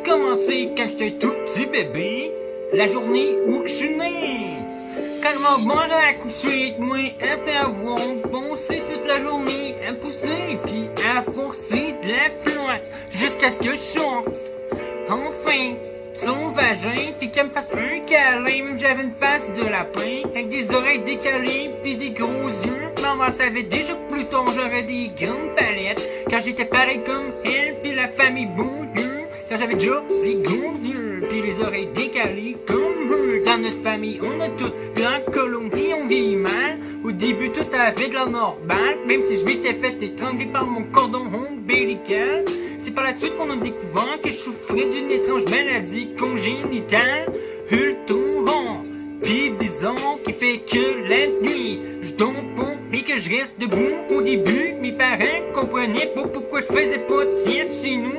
commencé quand j'étais tout petit bébé, la journée où je suis né. Quand ma mère a accouché avec moi, elle peut avoir poncé toute la journée, à pousser, puis à forcer de la plante, jusqu'à ce que je chante. Enfin, son vagin, puis qu'elle me fasse un câlin, même j'avais une face de lapin, avec des oreilles décalées, puis des gros yeux. Maman savait déjà que plus tard j'aurais des grandes palettes, quand j'étais pareil comme elle, puis la famille Beaulieu, quand j'avais déjà les gros yeux, puis les oreilles décalées comme eux. Dans notre famille, on a tout blanc, colon, puis on vieillit mal. Au début, tout avait de la normale, même si je m'étais fait étrangler par mon cordon ombilical. C'est par la suite qu'on a découvert que je souffrais d'une étrange maladie congénitale, ultra pis bizarre, qui fait que la nuit, je dors pas et que je reste debout. Au début, mes parents comprenaient pas pourquoi je faisais pas de sieste chez nous.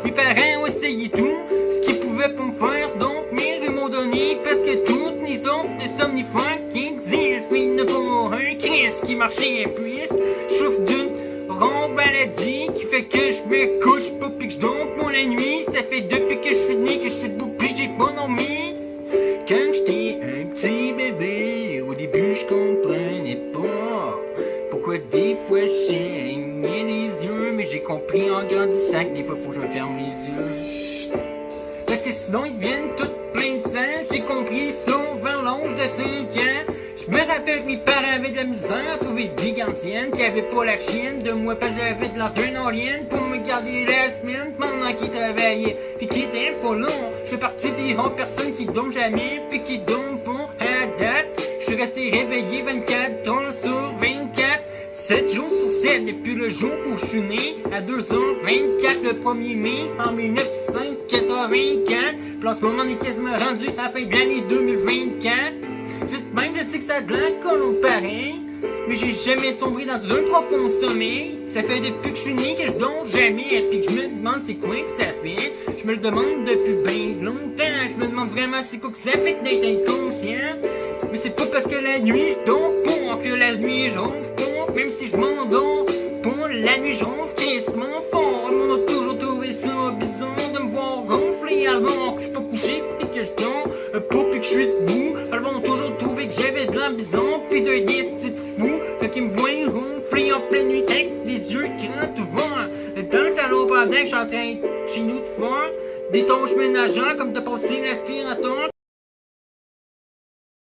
Mes parents ont essayé tout, ce qu'ils pouvaient pour me faire dormir, ils m'ont donné presque toutes les autres de somnifères qui existent. Mais il n'y en a pas un Christ qui marchait un plus. Je souffre d'une rare maladie qui fait que je me couche pas pis que je dors pour la nuit. Ça fait depuis que je suis né que je suis debout pis j'ai pas dormi. Quand j'étais un petit bébé, au début je comprenais pas pourquoi des fois je saignais des yeux, mais j'ai compris en grandissant que des fois faut que je me ferme les yeux. Parce que sinon ils deviennent tout plein de sang. J'ai compris ça vers l'âge de 5 ans. Je me rappelle que mes parents avaient de la misère à trouver des gardiennes qui avaient pas la chienne de moi, parce que j'avais de l'entraînorienne pour me garder la semaine pendant qu'ils travaillaient pis qui étaient pas long. Je fais partie des rares personnes qui dorment jamais pis qui dorment pas à date. Je suis resté réveillé 24 heures sur 24, 7 jours sur 7 depuis le jour où je suis né, à 2h24 le 1er mai en 1984. Puis en ce moment on est quasiment rendu à la fin de l'année 2024. Dites même, je sais que ça a de l'air colon pareil, mais j'ai jamais sombré dans un profond sommeil. Ça fait depuis que je suis né que je dors jamais, et puis que je me demande c'est quoi que ça fait. Je me le demande depuis bien longtemps. Je me demande vraiment c'est quoi que ça fait d'être inconscient. Mais c'est pas parce que la nuit je dors pas que la nuit je ronfle pas. Même si je m'endors pas, la nuit je ronfle crissement fort. On a toujours trouvé ça bizarre de me voir ronfler alors que je suis pas couché pis que je dors pas pis que je suis debout. Alors on a toujours trouvé que j'avais de l'ambition pis d'un esti de fou. Fait qu'ils me voient ronfler en pleine nuit avec les yeux grands ouverts dans le salon pendant que je suis en train chez nous de faire des tâches ménagères comme de passer l'aspirateur.